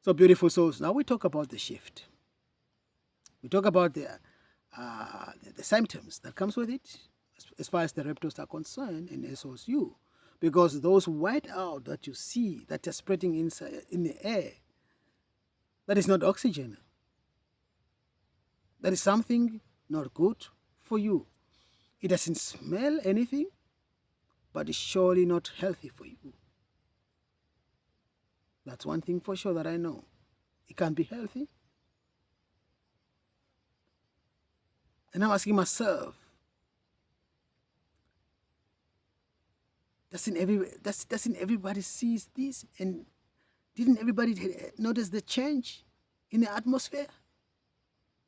So beautiful souls. Now we talk about the shift. We talk about the symptoms that comes with it, as far as the reptiles are concerned, and as also you, because those white out that you see that are spreading inside in the air, that is not oxygen. That is something not good for you. It doesn't smell anything, but it's surely not healthy for you. That's one thing for sure that I know. It can't be healthy. And I'm asking myself, doesn't everybody sees this? And didn't everybody notice the change in the atmosphere?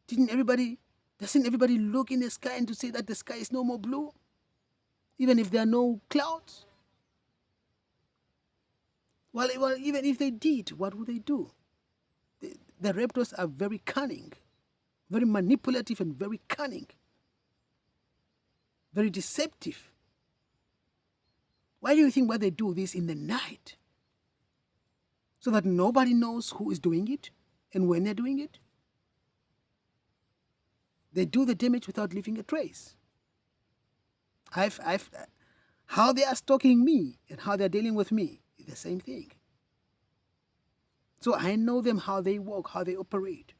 Doesn't everybody look in the sky and to say that the sky is no more blue? Even if there are no clouds? Well, even if they did, what would they do? The raptors are very cunning, very manipulative and very cunning, very deceptive. Why do you think why they do this in the night? So that nobody knows who is doing it and when they're doing it? They do the damage without leaving a trace. How they are stalking me and how they're dealing with me is the same thing. So I know them, how they work, how they operate.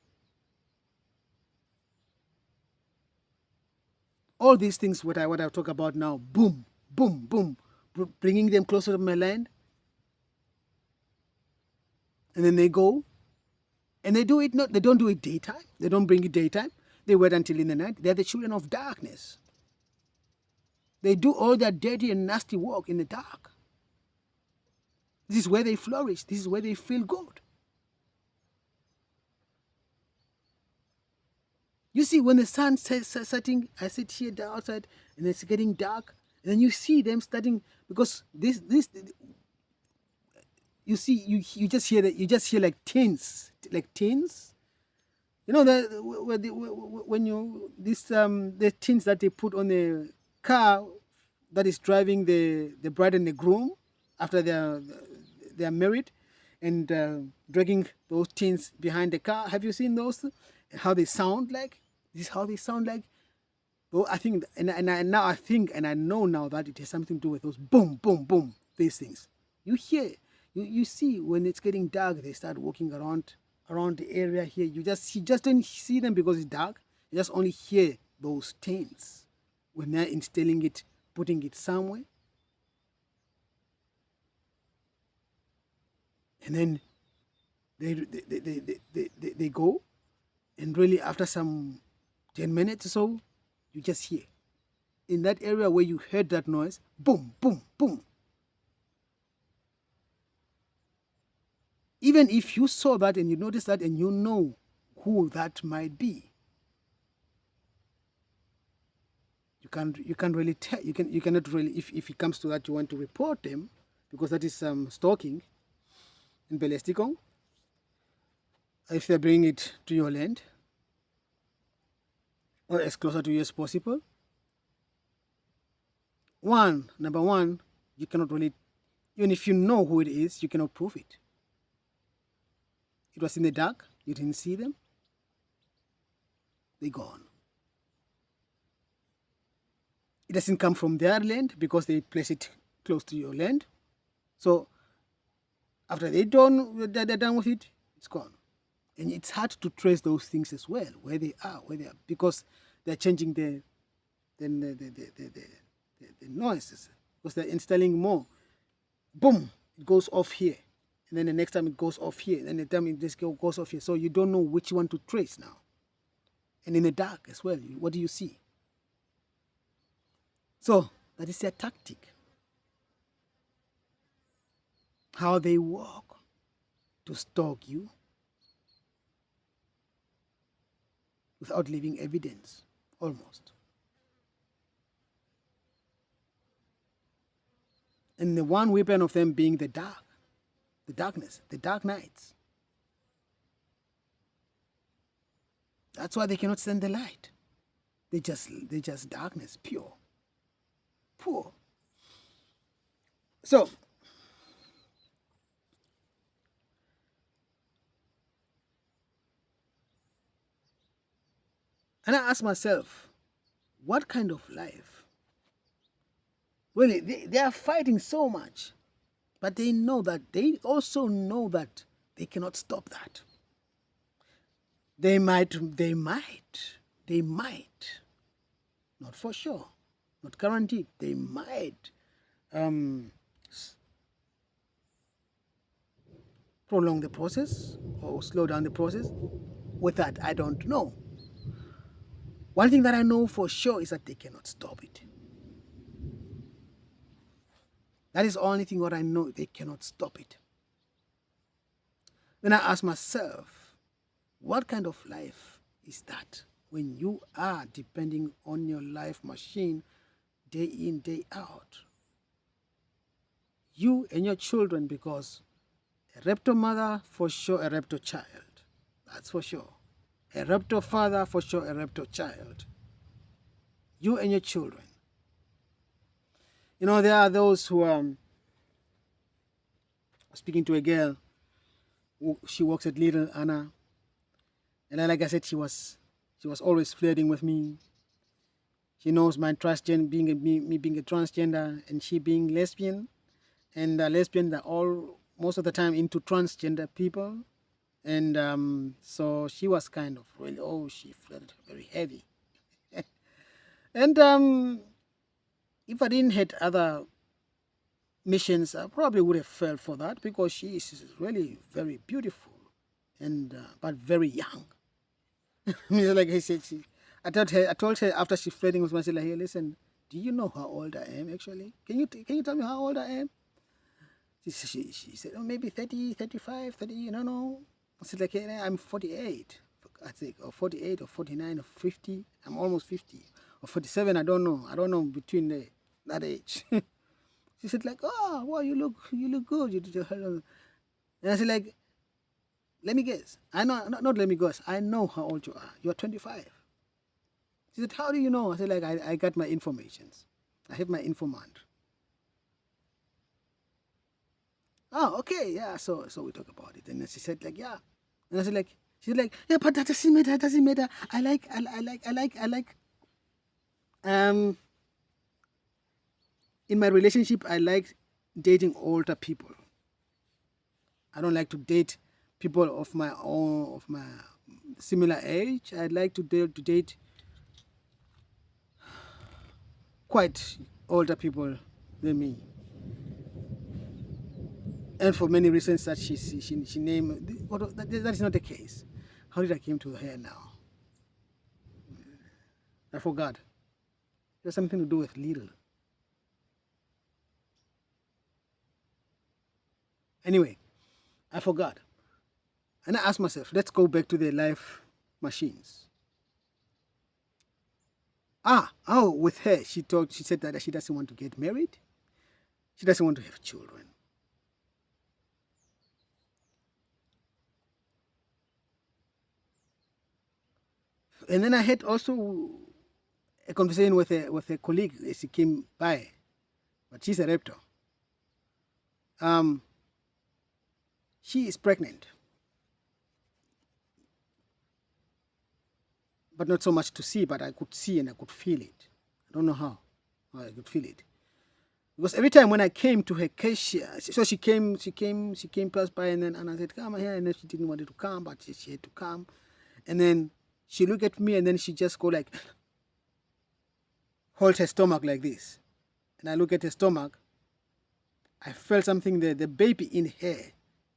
All these things, what I talk about now, boom, boom, boom, bringing them closer to my land. And then they go, and they don't do it daytime. They don't bring it daytime. They wait until in the night. They're the children of darkness. They do all their dirty and nasty work in the dark. This is where they flourish. This is where they feel good. You see, when the sun setting, I sit here outside, and it's getting dark, and then you see them starting, because this you see, you just hear like tins. You know when you the tins that they put on the car that is driving the bride and the groom after they are married, and dragging those tins behind the car. Have you seen those? How they sound like? This is how they sound like. Well, I think, and I know now that it has something to do with those boom, boom, boom, these things. You hear, you see when it's getting dark, they start walking around the area here. You just don't see them because it's dark. You just only hear those tints when they're installing it, putting it somewhere. And then they go, and really after some 10 minutes or so, you just hear in that area where you heard that noise, boom, boom, boom. Even if you saw that and you noticed that and you know who that might be, you can't really tell. You cannot really, if it comes to that, you want to report them, because that is stalking in Belasticon. If they bring it to your land, or as closer to you as possible. Number one, you cannot really, even if you know who it is, you cannot prove it. It was in the dark, you didn't see them, they're gone. It doesn't come from their land because they place it close to your land. So after they're done with it, it's gone. And it's hard to trace those things as well, where they are, because they're changing the noises, because they're installing more. Boom, it goes off here. And then the next time it goes off here. And then the time it just goes off here. So you don't know which one to trace now. And in the dark as well, what do you see? So that is their tactic. How they walk to stalk you without leaving evidence, almost. And the one weapon of them being the dark, the darkness, the dark nights. That's why they cannot stand the light. They just darkness, pure. Poor. So And I ask myself, what kind of life? Really, they are fighting so much, but they also know that they cannot stop that. They might, not for sure, not guaranteed, they might um, prolong the process or slow down the process. With that, I don't know. One thing that I know for sure is that they cannot stop it. That is the only thing what I know, they cannot stop it. Then I ask myself, what kind of life is that when you are depending on your life machine day in, day out? You and your children, because a raptor mother, for sure a raptor child. That's for sure. A raptor father, for sure a raptor child. You and your children. You know, there are those who speaking to a girl. She works at Little Anna, and like I said, she was always flirting with me. She knows my transgender, me being a transgender, and she being lesbian, and lesbians are all most of the time into transgender people, and so she was kind of really she flirted very heavy, and if I didn't had other missions, I probably would have fell for that because she is really very beautiful, and but very young. Like I said, I told her after she flirting with me, I said, like, hey, listen, do you know how old I am actually? Can you tell me how old I am? She said, oh, maybe 30, 35, 30, you don't know. I said, like, hey, I'm 48. I think, or 48 or 49 or 50. I'm almost 50. Or 47, I don't know. I don't know between that age. She said, like, oh, well, you look good. And I said, like, let me guess. I know, not let me guess. I know how old you are. You're 25. She said, how do you know? I said, like, I got my informations. I have my informant. Oh, okay, yeah. So we talk about it. And then she said, like, yeah. And I said, like, she said, like, yeah, but that doesn't matter. That doesn't matter. I like. In my relationship, I like dating older people. I don't like to date people of my similar age. I'd like to date quite older people than me. And for many reasons that she named, that is not the case. How did I came to her now? I forgot. It has something to do with little. Anyway, I forgot. And I asked myself, let's go back to the life machines. With her, she said that she doesn't want to get married. She doesn't want to have children. And then I had also a conversation with a colleague as she came by, but she's a raptor. She is pregnant, but not so much to see, but I could see and I could feel it. I don't know how I could feel it. Because every time when I came to her case, so she came passed by, and I said, come here, and then she didn't want to come, but she had to come. And then she looked at me, and then she just go like, hold her stomach like this. And I look at her stomach, I felt something there. The baby in her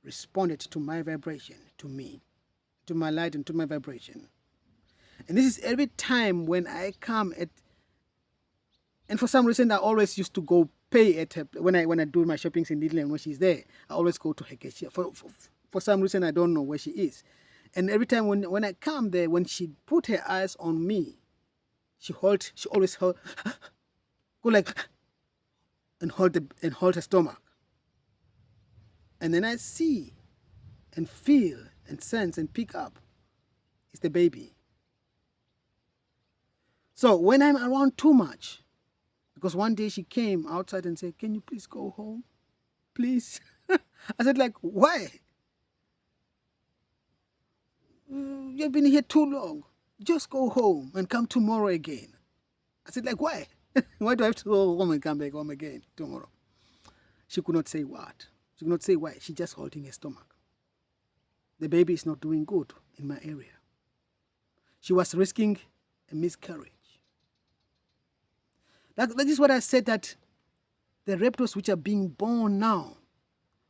responded to my vibration, to me, to my light and to my vibration. And this is every time when I come at, and for some reason I always used to go pay at her when I do my shoppings in Lidl, and when she's there, I always go to her cashier. For some reason I don't know where she is. And every time when I come there, when she put her eyes on me, she always hold, go like, and hold her stomach. And then I see and feel and sense and pick up, it's the baby. So when I'm around too much, because one day she came outside and said, can you please go home? Please. I said, like, why? You've been here too long. Just go home and come tomorrow again. I said, like, why? Why do I have to go home and come back home again tomorrow? She could not say what. She could not say why. She just holding her stomach. The baby is not doing good in my area. She was risking a miscarriage. That is what I said, that the raptors which are being born now,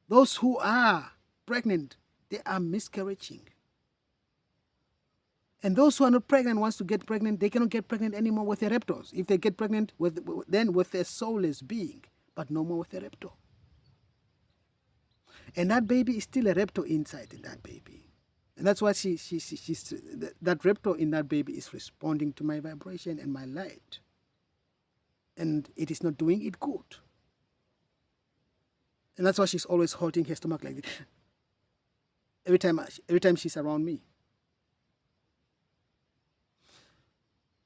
those who are pregnant, they are miscarrying. And those who are not pregnant wants to get pregnant, they cannot get pregnant anymore with the raptors. If they get pregnant, then with a soulless being, but no more with a raptor. And that baby is still a raptor inside in that baby. And that's why that raptor in that baby is responding to my vibration and my light. And it is not doing it good. And that's why she's always holding her stomach like this. Every time she's around me.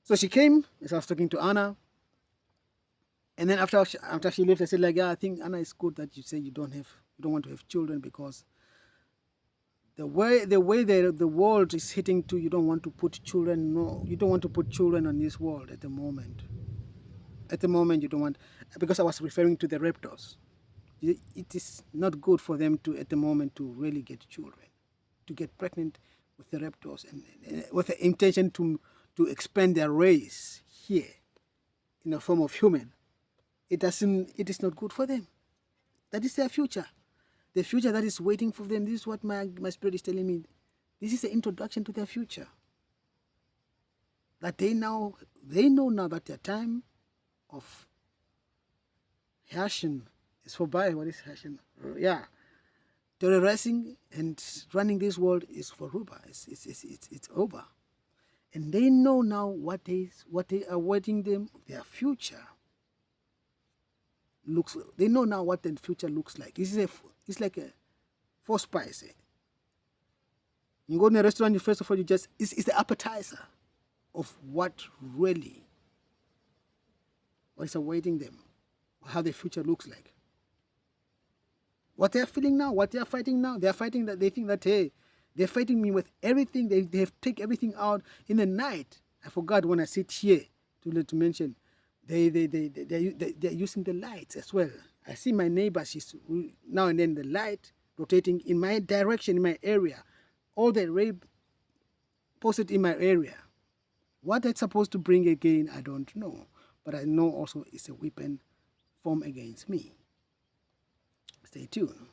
So she came, as I was talking to Anna. And then after she left, I said, like, yeah, I think, Anna, it's good that you say you don't want to have children, because the way the world is hitting to, you don't want to put children. No, you don't want to put children on this world at the moment. At the moment, you don't want, because I was referring to the raptors. It is not good for them to, at the moment, to really get children, to get pregnant with the raptors, and with the intention to expand their race here in the form of human. It is not good for them. That is their future. The future that is waiting for them. This is what my spirit is telling me. This is the introduction to their future. That they know now that their time of Hashem is forby. What is Hashem? Yeah. Terrorizing and running this world is for Ruba. It's over. And they know now what they are waiting them, their future looks. They know now what the future looks like. It's like a four spice. You go in a restaurant, first of all, it's the appetizer of what is awaiting them, how the future looks like. What they are feeling now, what they are fighting now, they are fighting that they think that, hey, they're fighting me with everything. They have taken everything out in the night. I forgot when I sit here to mention. They're using the lights as well. I see my neighbor, she's now and then the light rotating in my direction, in my area. All the rape posted in my area. What that's supposed to bring again, I don't know. But I know also it's a weapon formed against me. Stay tuned.